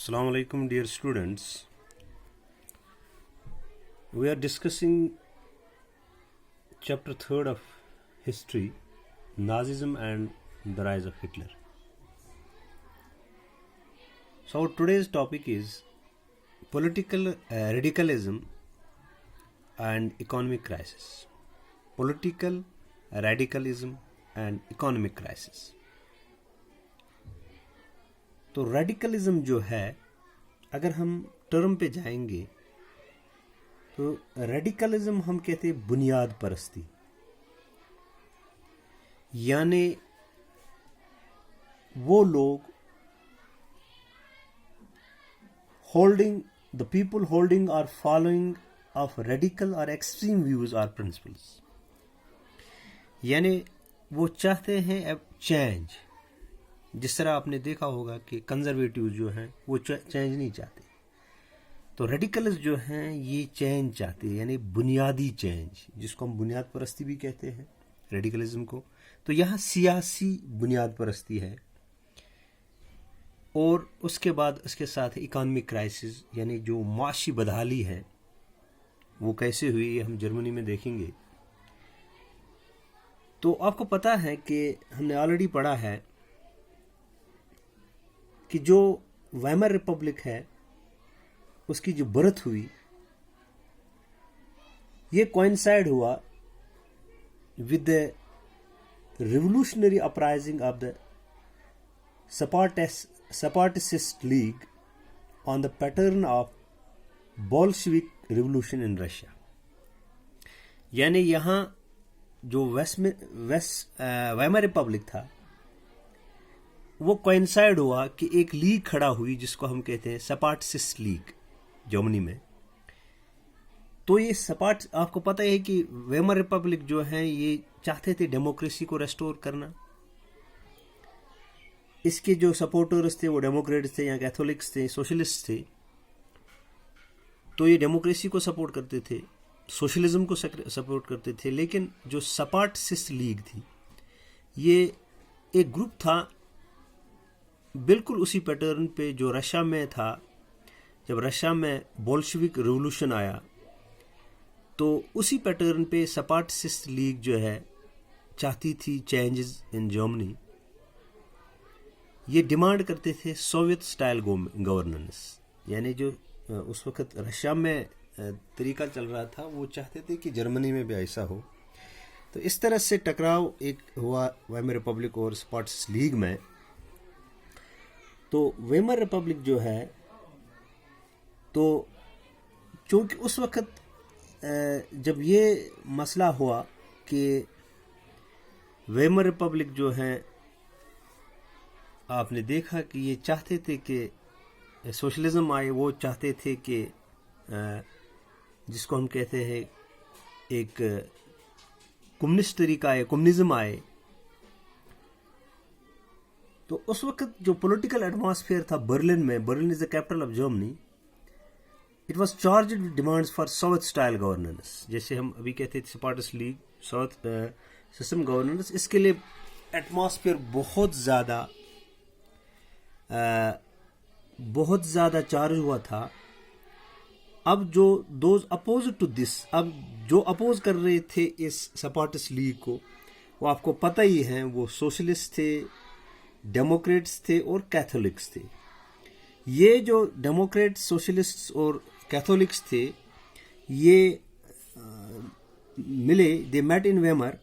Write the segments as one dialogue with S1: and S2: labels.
S1: Assalamu alaikum, dear students. We are discussing chapter 3rd of history, Nazism and the rise of Hitler. So today's topic is political radicalism and economic crisis. Political radicalism and economic crisis. तो radicalism जो है, अगर हम term पे जाएंगे तो radicalism हम कहते हैं बुनियाद परस्ती, यानी वो लोग होल्डिंग द पीपल होल्डिंग और फॉलोइंग ऑफ रेडिकल और एक्सट्रीम व्यूज और प्रिंसिपल्स, यानी वो चाहते हैं अब चेंज। जिस तरह आपने देखा होगा कि कंजर्वेटिव जो हैं वो चेंज नहीं चाहते, तो रेडिकल्स जो हैं ये चेंज चाहते हैं, यानी बुनियादी चेंज, जिसको हम बुनियाद परस्ती भी कहते हैं रेडिकलिज्म को। तो यहाँ सियासी बुनियाद परस्ती है और उसके बाद उसके साथ इकोनॉमिक क्राइसिस, यानी जो माशी बदहाली है वो कैसे हुई ये हम जर्मनी में देखेंगे। तो आपको पता है कि हमने ऑलरेडी पढ़ा है कि जो वाइमर रिपब्लिक है उसकी जो बर्थ हुई ये कोइंसाइड हुआ with the revolutionary uprising of the separatist league on the pattern of Bolshevik revolution in Russia. यानी यहाँ जो वाइमर रिपब्लिक था वो कोइंसाइड हुआ कि एक लीग खड़ा हुई जिसको हम कहते हैं सेपारेटिस्ट लीग जर्मनी में। तो ये आपको पता है कि वेमर रिपब्लिक जो है ये चाहते थे डेमोक्रेसी को रेस्टोर करना। इसके जो सपोर्टर्स थे वो डेमोक्रेट्स थे या कैथोलिक्स थे, सोशलिस्ट थे। तो ये डेमोक्रेसी को सपोर्ट करते थे, सोशलिज्म को सपोर्ट करते थे। लेकिन जो सेपारेटिस्ट लीग थी ये एक ग्रुप था बिल्कुल उसी पैटर्न पे जो रशिया में था। जब रशिया में बोल्शेविक रिवोल्यूशन आया तो उसी पैटर्न पे सेपारेटिस्ट लीग जो है चाहती थी चेंजेस इन जर्मनी। ये डिमांड करते थे सोवियत स्टाइल गवर्नेंस, यानी जो उस वक्त रशिया में तरीका चल रहा था वो चाहते थे कि जर्मनी में भी ऐसा हो। तो इस तरह से टकराव एक हुआ वाइमर रिपब्लिक और सेपारेटिस्ट लीग में। तो वेमर रिपब्लिक जो है, तो चूंकि उस वक्त जब ये मसला हुआ कि वेमर रिपब्लिक जो है, आपने देखा कि ये चाहते थे कि सोशलिज्म आए, वो चाहते थे कि जिसको हम कहते हैं एक कम्युनिस्ट तरीका आए, कम्युनिज्म आए। तो उस वक्त जो पॉलिटिकल एटमॉस्फेयर था बर्लिन में, Berlin is the capital of Germany, it was charged with demands for Soviet style governance. जैसे हम अभी कहते थे सेपारेटिस्ट लीग, सोवियत सिस्टम गवर्नेंस, इसके लिए एटमॉस्फेयर बहुत ज़्यादा चार्ज हुआ था। अब जो दोज अपोज टू दिस, अब जो अपोज कर रहे थे इस सेपारेटिस्ट लीग को, वो आपको पता ही है, वो सोशलिस्ट थे, डेमोक्रेट्स थे और कैथोलिक्स थे। ये जो डेमोक्रेट्स, सोशलिस्ट्स और कैथोलिक्स थे ये मिले, they met in Weimar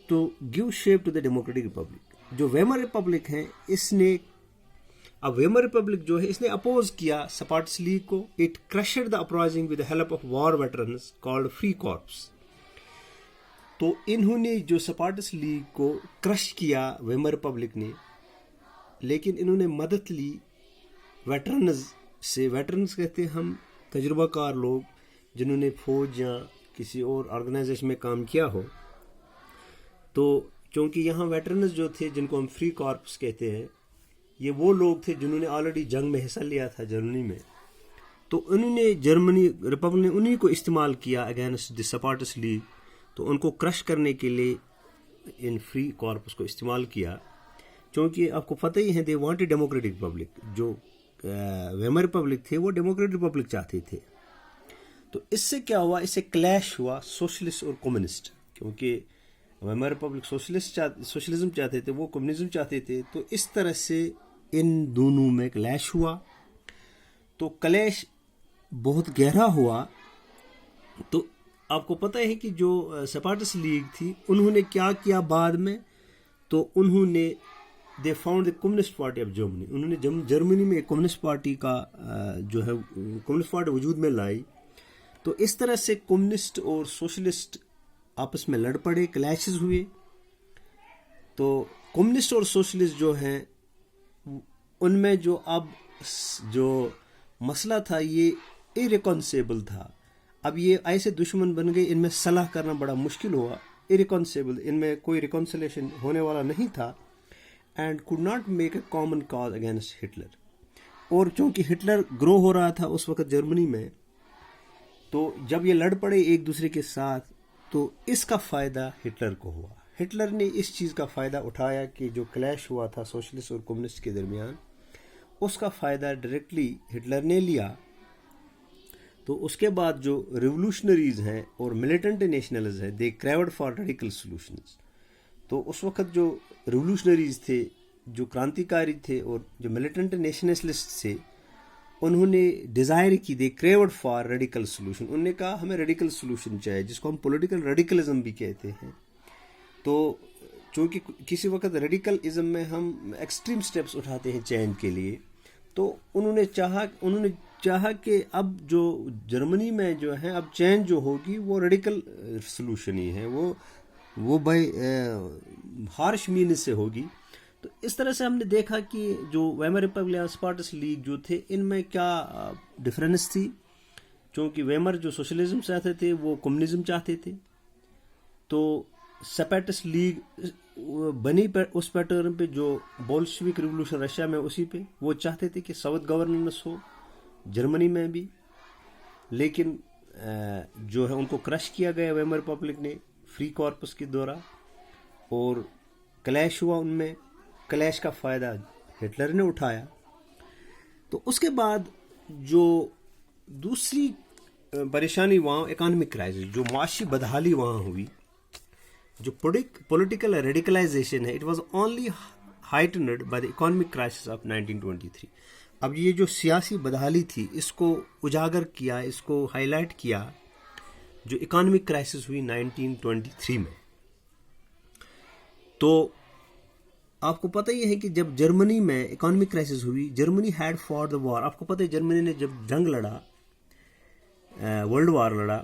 S1: to give shape to the democratic republic. जो वेमर रिपब्लिक है इसने, अब वेमर रिपब्लिक जो है इसने अपोज किया सेपारेटिस्ट लीग को। It crushed the uprising with the help of war veterans called Free Corps. तो इन्होंने जो सेपारेटिस्ट लीग को क्रश किया वेमर रिपब्लिक ने, लेकिन इन्होंने मदद ली वेटरन्स से। वेटरन्स कहते हैं हम तजुर्बाकार लोग जिन्होंने फौज या किसी और ऑर्गेनाइजेशन में काम किया हो। तो क्योंकि यहाँ वेटरन्स जो थे, जिनको हम फ्री कॉर्प्स कहते हैं, ये वो लोग थे जिन्होंने ऑलरेडी जंग में हिस्सा लिया था जर्मनी में। तो उन्होंने जर्मनी रिपब्लिक ने उन्हीं को इस्तेमाल किया अगेंस्ट द सेपारेटिस्ट लीग। तो उनको क्रश करने के लिए इन फ्री कॉर्पस को इस्तेमाल किया, क्योंकि आपको पता ही है दे वांटेड डेमोक्रेटिक रिपब्लिक। जो वेमर रिपब्लिक थे वो डेमोक्रेटिक रिपब्लिक चाहते थे। तो इससे क्या हुआ, इससे क्लैश हुआ सोशलिस्ट और कम्युनिस्ट, क्योंकि वेमर रिपब्लिक सोशलिज्म चाहते थे, वो कम्युनिज्म चाहते थे। तो इस तरह से इन दोनों में क्लैश हुआ। तो क्लैश बहुत गहरा हुआ। तो आपको पता है कि जो सेपारेटिस्ट लीग थी उन्होंने क्या किया बाद में, तो उन्होंने they found the communist party of Germany. उन्होंने जर्मनी में एक कम्युनिस्ट पार्टी का जो है कम्युनिस्ट पार्टी वजूद में लाई। तो इस तरह से कम्युनिस्ट और सोशलिस्ट आपस में लड़ पड़े, क्लैशेस हुए। तो कम्युनिस्ट और सोशलिस्ट जो हैं उनमें जो अब जो मसला था ये इरिकॉन्सिलेबल था। अब ये ऐसे दुश्मन बन गए, इनमें सलाह करना बड़ा मुश्किल हुआ। इरिकॉन्सिलेबल, इनमें कोई रिकॉन्सिलेशन होने वाला नहीं था। And could not make a common cause against Hitler. और चूंकि हिटलर ग्रो हो रहा था उस वक्त जर्मनी में, तो जब ये लड़ पड़े एक दूसरे के साथ, तो इसका फ़ायदा हिटलर को हुआ। हिटलर ने इस चीज़ का फ़ायदा उठाया कि जो क्लैश हुआ था सोशलिस्ट और कम्युनिस्ट के दरमियान, उसका फ़ायदा डायरेक्टली हिटलर ने लिया। तो उसके बाद जो रिवोल्यूशनरीज हैं और मिलिटेंट नेशनल्स हैं, दे क्रेव्ड फॉर रेडिकल सॉल्यूशंस। तो उस वक्त जो रिवोल्यूशनरीज थे, जो क्रांतिकारी थे और जो मिलिटेंट नेशनलिस्ट थे, उन्होंने डिज़ायर की, दे क्रेव्ड फॉर रेडिकल सॉल्यूशन। उन्होंने कहा हमें रेडिकल सॉल्यूशन चाहिए, जिसको हम पॉलिटिकल रेडिकलिज्म भी कहते हैं। तो चूँकि किसी वक्त रेडिकलिज्म में हम एक्सट्रीम स्टेप्स उठाते हैं चेंज के लिए, तो उन्होंने चाहा कि अब जो जर्मनी में जो है अब चेंज जो होगी वो रेडिकल सॉल्यूशन ही है, वो बाय हार्श मीन्स से होगी। तो इस तरह से हमने देखा कि जो वेमर रिपब्लिक सेपारेटिस्ट लीग जो थे, इनमें क्या डिफरेंस थी। क्योंकि वेमर जो सोशलिज्म चाहते थे वो कम्युनिज्म चाहते थे। तो सेपारेटिस्ट लीग बनी उस पैटर्न पे जो बोल्शेविक रिवोल्यूशन रशिया में, उसी पे वो चाहते थे कि साउथ गवर्नेंस हो जर्मनी में भी। लेकिन जो है उनको क्रश किया गया वेमर रिपब्लिक ने फ्री कॉर्पस के द्वारा, और क्लैश हुआ उनमें। क्लैश का फ़ायदा हिटलर ने उठाया। तो उसके बाद जो दूसरी परेशानी वहाँ इकोनॉमिक क्राइसिस, जो माशी बदहाली वहाँ हुई, जो पॉलिटिकल रेडिकलाइजेशन है, it was only heightened by the economic crisis of 1923। अब ये जो सियासी बदहाली थी, इसको उजागर किया, इसको हाईलाइट किया जो इकोनॉमिक क्राइसिस हुई 1923 में। तो आपको पता ही है कि जब जर्मनी में इकोनॉमिक क्राइसिस हुई, Germany had for the war. आपको पता है जर्मनी ने जब जंग लड़ा, वर्ल्ड वॉर लड़ा,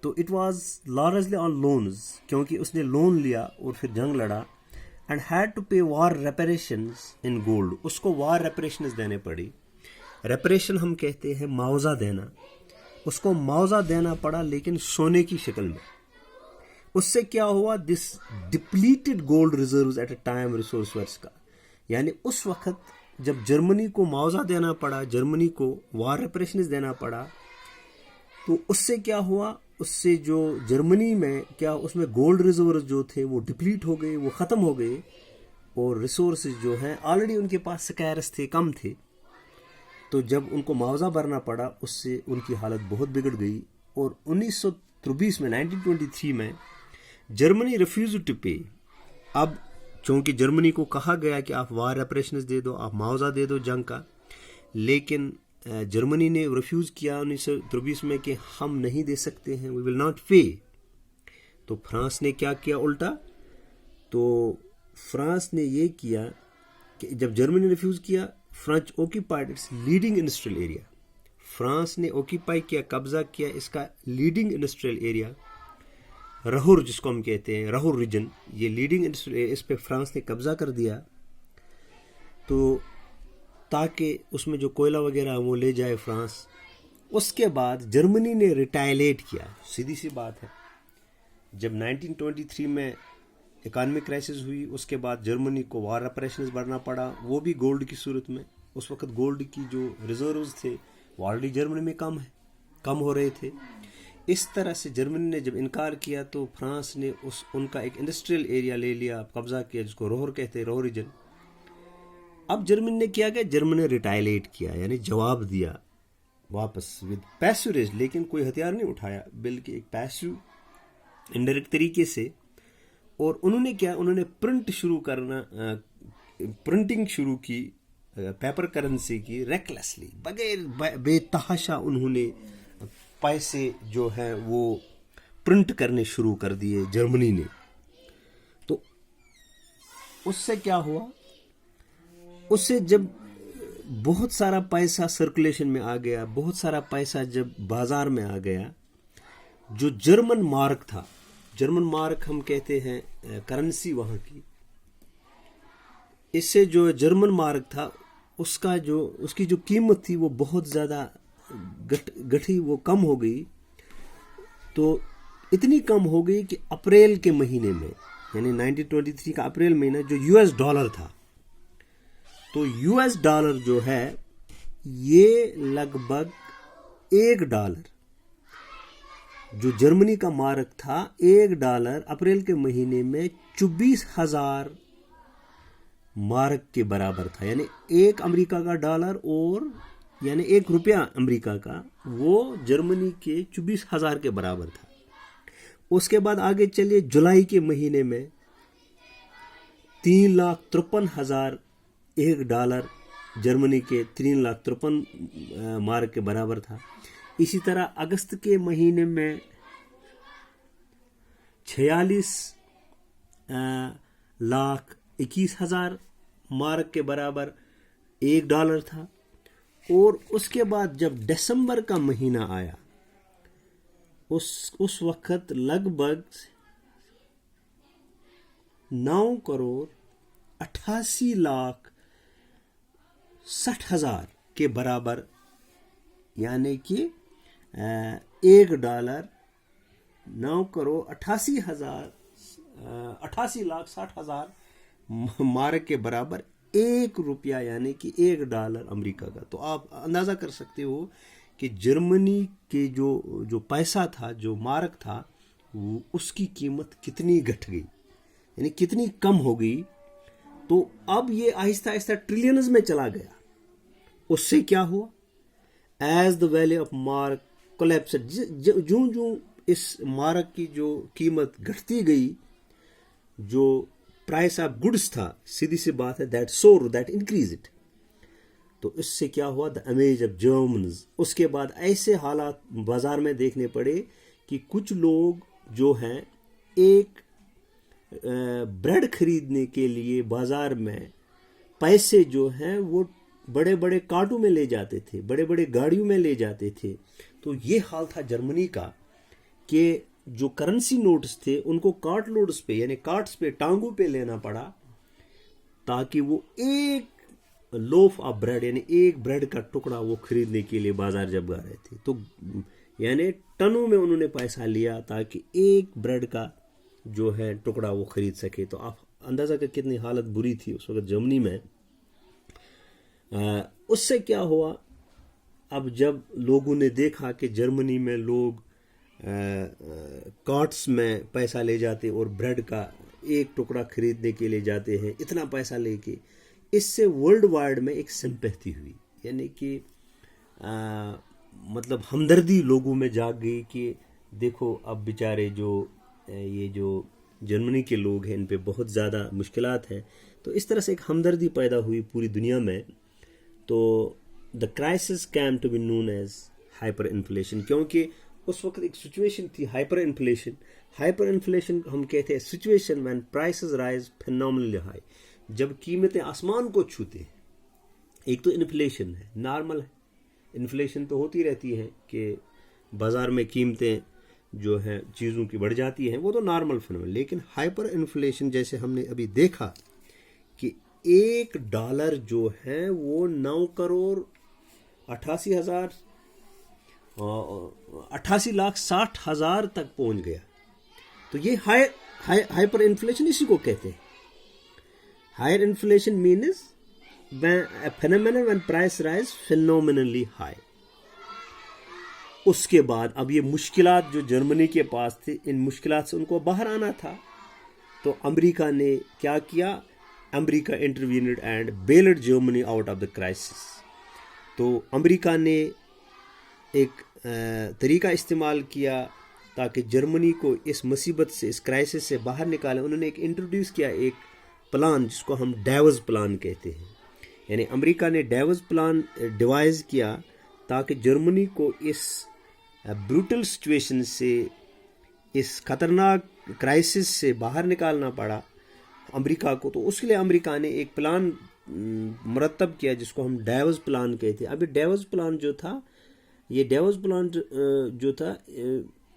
S1: तो it was largely on loans, क्योंकि उसने लोन लिया और फिर जंग लड़ा। एंड हैड टू पे वॉर रेपरेशंस इन गोल्ड। उसको वॉर रेपरेशंस देने पड़ी। रेपरेशन हम कहते हैं मुआवजा देना। उसको मुआवजा देना पड़ा, लेकिन सोने की शक्ल में। उससे क्या हुआ, this depleted gold reserves at a time resource worse का। यानी उस वक्त जब जर्मनी को मुआवजा देना पड़ा, जर्मनी को वॉर रेपरेशंस देना पड़ा, तो उससे क्या हुआ, उससे जो जर्मनी में क्या, उसमें गोल्ड रिजर्व्स जो थे वो डिप्लीट हो गए, वो ख़त्म हो गए। और रिसोर्सेज जो हैं ऑलरेडी उनके पास स्कैर्स थे, कम थे। तो जब उनको मुआवजा भरना पड़ा, उससे उनकी हालत बहुत बिगड़ गई। और 1923 में 1923 में जर्मनी रिफ्यूज टू पे। अब चूँकि जर्मनी को कहा गया कि आप वार रेपरेशंस दे दो, आप मुआवजा दे दो जंग का, लेकिन जर्मनी ने रिफ्यूज़ किया 1923 में कि हम नहीं दे सकते हैं, वी विल नॉट पे। तो फ्रांस ने क्या किया उल्टा, तो फ्रांस ने ये किया कि जब जर्मनी ने रिफ्यूज़ किया, French occupied it's leading industrial area. France ने ऑक्यूपाई किया, कब्जा किया इसका लीडिंग इंडस्ट्रियल एरिया, रहुर जिसको हम कहते हैं, रहुर रीजन, ये लीडिंग इंडस्ट्रियल एरिया, इस पे फ्रांस ने कब्जा कर दिया। तो ताकि उसमें जो कोयला वगैरह वो ले जाए फ्रांस। उसके बाद जर्मनी ने रिटायलेट किया। सीधी सी बात है, जब 1923 में इकोनॉमिक क्राइसिस हुई, उसके बाद जर्मनी को वार रेपरेशंस भरना पड़ा, वो भी गोल्ड की सूरत में। उस वक्त गोल्ड की जो रिजर्व्स थे वो ऑलरेडी जर्मनी में कम हो रहे थे। इस तरह से जर्मनी ने जब इनकार किया, तो फ्रांस ने उनका एक इंडस्ट्रियल एरिया ले लिया, कब्जा किया, जिसको रोहर कहते हैं, रोहर रीजन। अब जर्मनी ने क्या किया, जर्मनी ने रिटाइलेट किया, यानी जवाब दिया वापस विद पैसिव, लेकिन कोई हथियार नहीं उठाया, बल्कि एक पैसिव इनडायरेक्ट तरीके से। और उन्होंने क्या, उन्होंने प्रिंटिंग शुरू की, पेपर करेंसी की, रेकलेसली, बगैर बेतहाशा उन्होंने पैसे जो हैं वो प्रिंट करने शुरू कर दिए जर्मनी ने। तो उससे क्या हुआ, उससे जब बहुत सारा पैसा सर्कुलेशन में आ गया, बहुत सारा पैसा जब बाजार में आ गया, जो जर्मन मार्क था, जर्मन मार्क हम कहते हैं करेंसी वहाँ की, इससे जो जर्मन मार्क था उसकी जो कीमत थी वो बहुत ज़्यादा घटी, वो कम हो गई। तो इतनी कम हो गई कि अप्रैल के महीने में, यानी 1923 का अप्रैल महीना, जो यूएस डॉलर था, तो यूएस डॉलर जो है ये लगभग $1, जो जर्मनी का मार्क था, $1 अप्रैल के महीने में 24,000 मार्क के बराबर था। यानी एक अमेरिका का डॉलर और यानी ₹1 अमेरिका का, वो जर्मनी के 24,000 के बराबर था। उसके बाद आगे चलिए, जुलाई के महीने में 3,53,000 $1 जर्मनी के 3,53,000 मार्क के बराबर था। इसी तरह अगस्त के महीने में 46,21,000 मार्क के बराबर $1 था। और उसके बाद जब दिसंबर का महीना आया, उस वक्त लगभग 9,88,60,000 के बराबर, यानी कि $1 9,88,60,000 मार्क के बराबर ₹1, यानी कि $1 अमेरिका का। तो आप अंदाज़ा कर सकते हो कि जर्मनी के जो पैसा था, जो मार्क था, उसकी कीमत कितनी घट गई, यानी कितनी कम हो गई। तो अब ये आहिस्ता आहिस्ता ट्रिलियंस में चला गया। उससे क्या हुआ, as the value of mark collapse, जो इस मार्क की जो कीमत घटती गई, जो प्राइस ऑफ गुड्स था, सीधी सी बात है, दैट इंक्रीज इट। तो इससे क्या हुआ, द इमेज ऑफ जर्मन्स। उसके बाद ऐसे हालात बाजार में देखने पड़े कि कुछ लोग जो हैं एक ब्रेड खरीदने के लिए बाजार में पैसे जो हैं वो बड़े बड़े कार्टों में ले जाते थे, बड़े बड़े गाड़ियों में ले जाते थे। तो ये हाल था जर्मनी का कि जो करेंसी नोट्स थे उनको कार्ट लोड्स पे, यानी कार्ट्स पे, टांगों पे लेना पड़ा, ताकि वो एक लोफ ऑफ ब्रेड, यानी एक ब्रेड का टुकड़ा वो खरीदने के लिए बाजार जब गा रहे थे। तो यानी टनों में उन्होंने पैसा लिया ताकि एक ब्रेड का जो है टुकड़ा वो खरीद सके। तो आप अंदाजा कर कितनी हालत बुरी थी उस वक्त जर्मनी में। उससे क्या हुआ, अब जब लोगों ने देखा कि जर्मनी में लोग कार्ट्स में पैसा ले जाते और ब्रेड का एक टुकड़ा खरीदने के लिए जाते हैं इतना पैसा लेके, इससे वर्ल्ड वाइड में एक सिंपैथी हुई, यानी कि मतलब हमदर्दी लोगों में जाग गई कि देखो अब बेचारे ये जो जर्मनी के लोग हैं इन पे बहुत ज़्यादा मुश्किलात हैं। तो इस तरह से एक हमदर्दी पैदा हुई पूरी दुनिया में। तो the crisis came to be known as hyperinflation, क्योंकि उस वक्त एक सिचुएशन थी हाइपर इन्फ्लेशन। हाइपर इन्फ्लेशन हम कहते हैं situation when prices rise phenomenally high, जब कीमतें आसमान को छूते हैं। एक तो इन्फ्लेशन है, नॉर्मल है, इन्फ्लेशन तो होती रहती है कि बाज़ार में कीमतें जो है चीज़ों की बढ़ जाती हैं, वो तो नॉर्मल फिनोमिना। लेकिन हाइपर इन्फ्लेशन जैसे हमने अभी देखा कि $1 जो है वो 9,88,60,000 तक पहुंच गया। तो ये हाइपर इन्फ्लेशन इसी को कहते हैं। Hyperinflation means a phenomenon when price rise phenomenally high। उसके बाद अब ये मुश्किलात जो जर्मनी के पास थी, इन मुश्किलात से उनको बाहर आना था। तो अमेरिका ने क्या किया, America intervened and bailed Germany out of the crisis. तो अमेरिका ने एक तरीका इस्तेमाल किया ताकि जर्मनी को इस मुसीबत से, इस क्राइसिस से बाहर निकाले। उन्होंने एक इंट्रोड्यूस किया एक प्लान जिसको हम डेवस प्लान कहते हैं। यानी अमेरिका ने डेवस प्लान डिवाइस किया ताकि जर्मनी को इस ब्रूटल सिचुएशन से, इस खतरनाक क्राइसिस से बाहर निकालना पड़ा अमेरिका को। तो उसके लिए अमेरिका ने एक प्लान मुरतब किया जिसको हम डेवस प्लान कहते हैं। अभी डेवस प्लान जो था, ये डेवस प्लान जो था,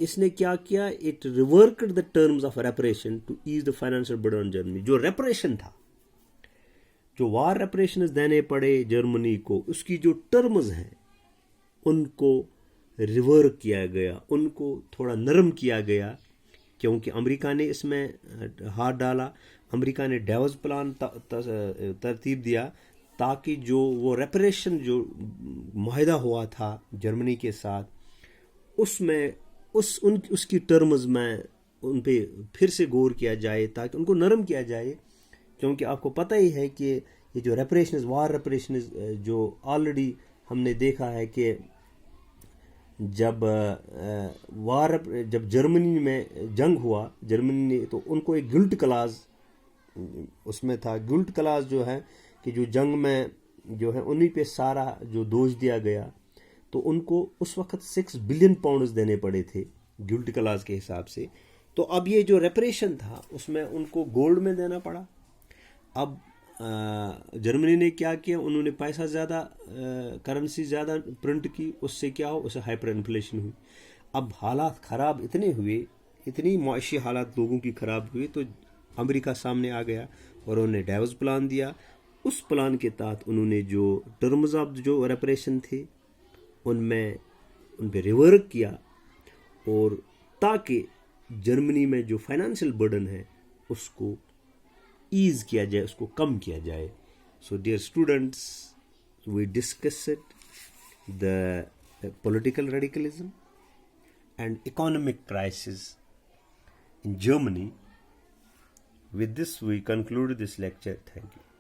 S1: इसने क्या किया, it reworked the terms of reparation to ease the financial burden on Germany. जो रेपरेशन था, जो वार रेपरेशन देने पड़े जर्मनी को, उसकी जो टर्म्स हैं उनको रिवर्क किया गया, उनको थोड़ा नरम किया गया, क्योंकि अमेरिका ने इसमें हाथ डाला। अमेरिका ने डेवस प्लान तरतीब दिया ताकि जो वो रेपरेशन जो मुआहदा हुआ था जर्मनी के साथ, उसमें उसकी टर्म्स में उन पे फिर से गौर किया जाए ताकि उनको नरम किया जाए। क्योंकि आपको पता ही है कि ये जो रेपरेशन, वार रेपरेशन जो ऑलरेडी हमने देखा है कि जब जर्मनी में जंग हुआ, जर्मनी ने, तो उनको एक गिल्ट क्लाज उसमें था। गिल्ट क्लाज जो है कि जो जंग में जो है उन्हीं पे सारा जो दोष दिया गया, तो उनको उस वक्त 6 बिलियन पाउंड्स देने पड़े थे गिल्ट क्लाज के हिसाब से। तो अब ये जो रेपरेशन था उसमें उनको गोल्ड में देना पड़ा। अब जर्मनी ने क्या किया, उन्होंने पैसा ज़्यादा, करेंसी ज़्यादा प्रिंट की, उससे क्या हो, उससे हाइपर इन्फ्लेशन हुई। अब हालात ख़राब इतने हुए, इतनी मुआशी हालात लोगों की ख़राब हुई, तो अमेरिका सामने आ गया और उन्होंने डेवस प्लान दिया। उस प्लान के तहत उन्होंने जो टर्म्स ऑफ जो रेपरेशन थे उन पे रिवर्क किया, और ताकि जर्मनी में जो फाइनेंशियल बर्डन है उसको ईज किया जाए, उसको कम किया जाए। So dear students, we discussed the political radicalism and economic crisis in Germany. With this, we conclude this lecture. Thank you.